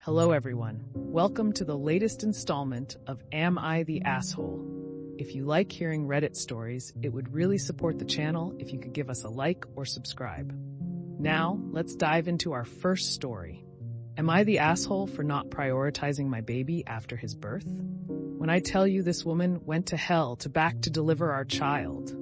Hello everyone. Welcome to the latest installment of Am I the Asshole? If you like hearing Reddit stories, it would really support the channel if you could give us a like or subscribe. Now, let's dive into our first story. Am I the asshole for not prioritizing my baby after his birth? When I tell you this woman went to hell to back to deliver our child.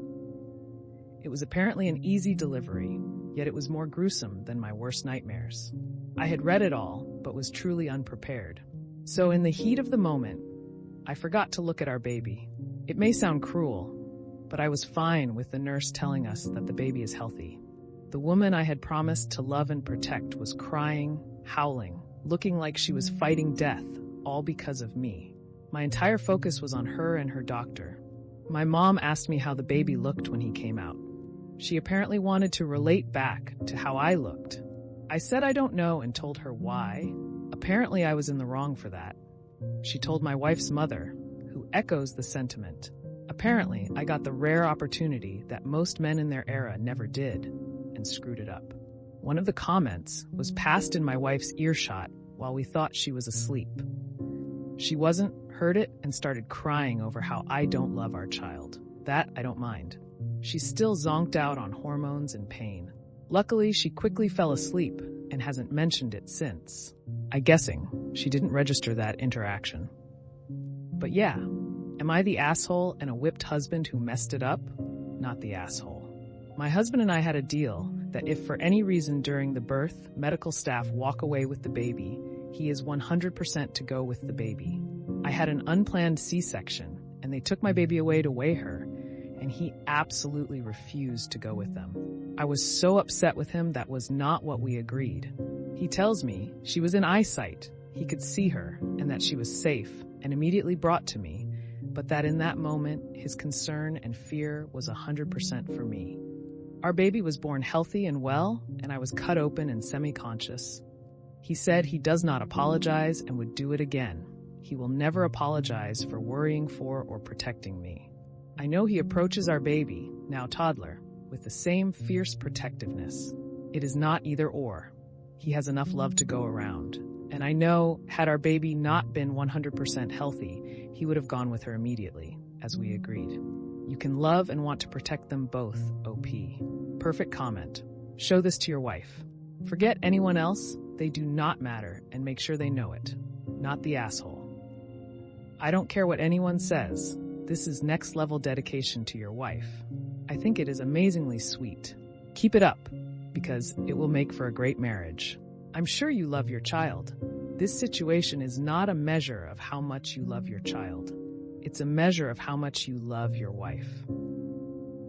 It was apparently an easy delivery, yet it was more gruesome than my worst nightmares. I had read it all, but was truly unprepared. So in the heat of the moment, I forgot to look at our baby. It may sound cruel, but I was fine with the nurse telling us that the baby is healthy. The woman I had promised to love and protect was crying, howling, looking like she was fighting death, all because of me. My entire focus was on her and her doctor. My mom asked me how the baby looked when he came out. She apparently wanted to relate back to how I looked. I said I don't know and told her why. Apparently I was in the wrong for that. She told my wife's mother, who echoes the sentiment. Apparently I got the rare opportunity that most men in their era never did, and screwed it up. One of the comments was passed in my wife's earshot while we thought she was asleep. She wasn't, heard it, and started crying over how I don't love our child. That I don't mind. She's still zonked out on hormones and pain. Luckily, she quickly fell asleep and hasn't mentioned it since. I'm guessing she didn't register that interaction. But yeah, am I the asshole and a whipped husband who messed it up? Not the asshole. My husband and I had a deal that if for any reason during the birth, medical staff walk away with the baby, he is 100% to go with the baby. I had an unplanned C-section, and they took my baby away to weigh her, and he absolutely refused to go with them. I was so upset with him. That was not what we agreed. He tells me she was in eyesight, he could see her, and that she was safe, and immediately brought to me, but that in that moment, his concern and fear was 100% for me. Our baby was born healthy and well, and I was cut open and semi-conscious. He said he does not apologize and would do it again. He will never apologize for worrying for or protecting me. I know he approaches our baby, now toddler, with the same fierce protectiveness. It is not either or. He has enough love to go around. And I know, had our baby not been 100% healthy, he would have gone with her immediately, as we agreed. You can love and want to protect them both, OP. Perfect comment. Show this to your wife. Forget anyone else, they do not matter, and make sure they know it. Not the asshole. I don't care what anyone says. This is next level dedication to your wife. I think it is amazingly sweet. Keep it up, because it will make for a great marriage. I'm sure you love your child. This situation is not a measure of how much you love your child. It's a measure of how much you love your wife.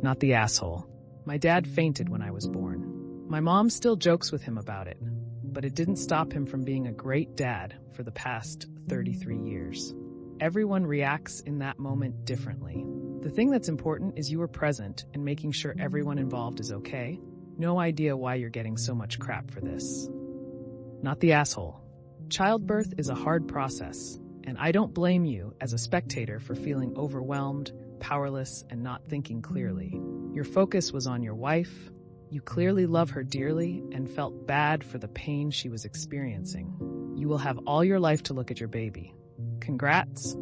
Not the asshole. My dad fainted when I was born. My mom still jokes with him about it, but it didn't stop him from being a great dad for the past 33 years. Everyone reacts in that moment differently. The thing that's important is you were present and making sure everyone involved is okay. No idea why you're getting so much crap for this. Not the asshole. Childbirth is a hard process, and I don't blame you as a spectator for feeling overwhelmed, powerless, and not thinking clearly. Your focus was on your wife. You clearly love her dearly and felt bad for the pain she was experiencing. You will have all your life to look at your baby. Congrats.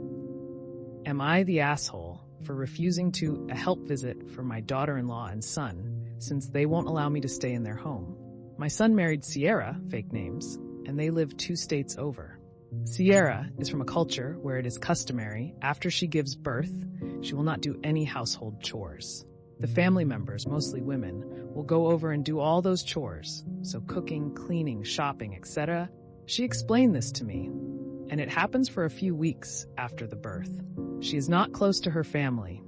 Am I the asshole for refusing to a help visit for my daughter-in-law and son since they won't allow me to stay in their home? My son married Sierra, fake names, and they live 2 states over. Sierra is from a culture where it is customary, after she gives birth, she will not do any household chores. The family members, mostly women, will go over and do all those chores, so cooking, cleaning, shopping, etc. She explained this to me, and it happens for a few weeks after the birth. She is not close to her family,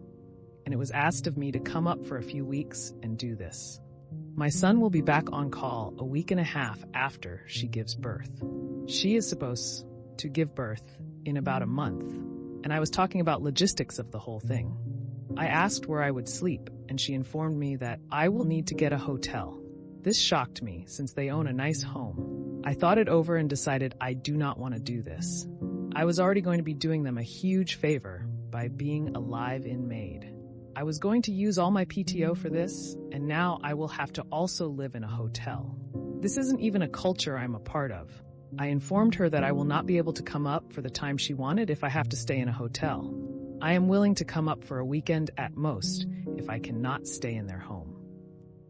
and it was asked of me to come up for a few weeks and do this. My son will be back on call a week and a half after she gives birth. She is supposed to give birth in about a month, and I was talking about logistics of the whole thing. I asked where I would sleep, and she informed me that I will need to get a hotel. This shocked me since they own a nice home. I thought it over and decided I do not want to do this. I was already going to be doing them a huge favor by being a live-in maid. I was going to use all my PTO for this, and now I will have to also live in a hotel. This isn't even a culture I'm a part of. I informed her that I will not be able to come up for the time she wanted if I have to stay in a hotel. I am willing to come up for a weekend at most if I cannot stay in their home.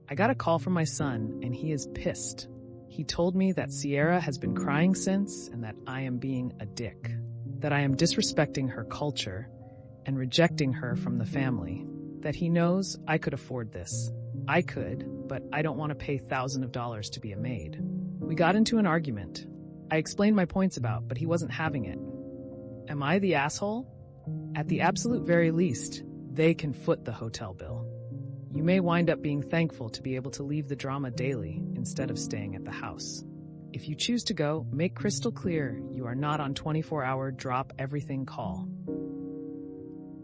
I got a call from my son, and he is pissed. He told me that Sierra has been crying since and that I am being a dick, that I am disrespecting her culture and rejecting her from the family, that he knows I could afford this. I could, but I don't want to pay thousands of dollars to be a maid. We got into an argument. I explained my points about, but he wasn't having it. Am I the asshole? At the absolute very least, they can foot the hotel bill. You may wind up being thankful to be able to leave the drama daily instead of staying at the house. If you choose to go, make crystal clear you are not on 24-hour drop everything call.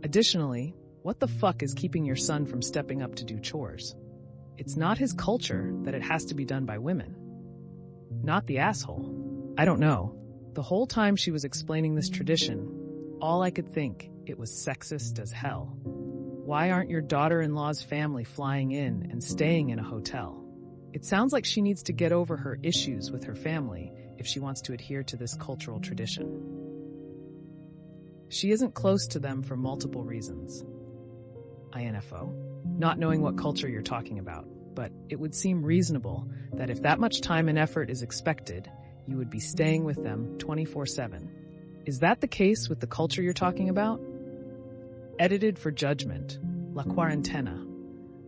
Additionally, what the fuck is keeping your son from stepping up to do chores? It's not his culture that it has to be done by women. Not the asshole. I don't know. The whole time she was explaining this tradition, all I could think, it was sexist as hell. Why aren't your daughter-in-law's family flying in and staying in a hotel? It sounds like she needs to get over her issues with her family if she wants to adhere to this cultural tradition. She isn't close to them for multiple reasons. INFO. Not knowing what culture you're talking about, but it would seem reasonable that if that much time and effort is expected, you would be staying with them 24/7. Is that the case with the culture you're talking about? Edited for Judgment, La Cuarentena,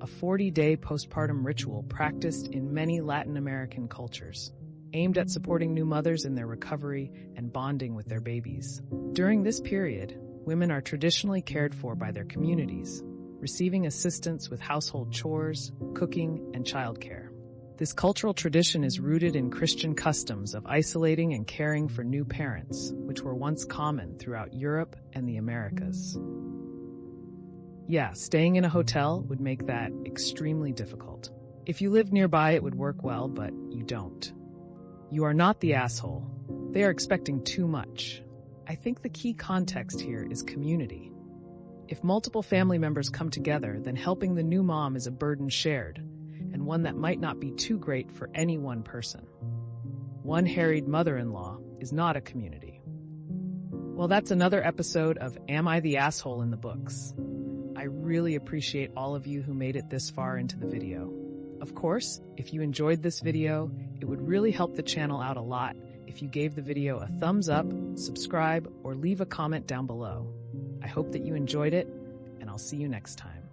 a 40-day postpartum ritual practiced in many Latin American cultures, aimed at supporting new mothers in their recovery and bonding with their babies. During this period, women are traditionally cared for by their communities, receiving assistance with household chores, cooking, and childcare. This cultural tradition is rooted in Christian customs of isolating and caring for new parents, which were once common throughout Europe and the Americas. Yeah, staying in a hotel would make that extremely difficult. If you lived nearby, it would work well, but you don't. You are not the asshole. They are expecting too much. I think the key context here is community. If multiple family members come together, then helping the new mom is a burden shared, and one that might not be too great for any one person. One harried mother-in-law is not a community. Well, that's another episode of Am I the Asshole in the books. I really appreciate all of you who made it this far into the video. Of course, if you enjoyed this video, it would really help the channel out a lot if you gave the video a thumbs up, subscribe, or leave a comment down below. I hope that you enjoyed it, and I'll see you next time.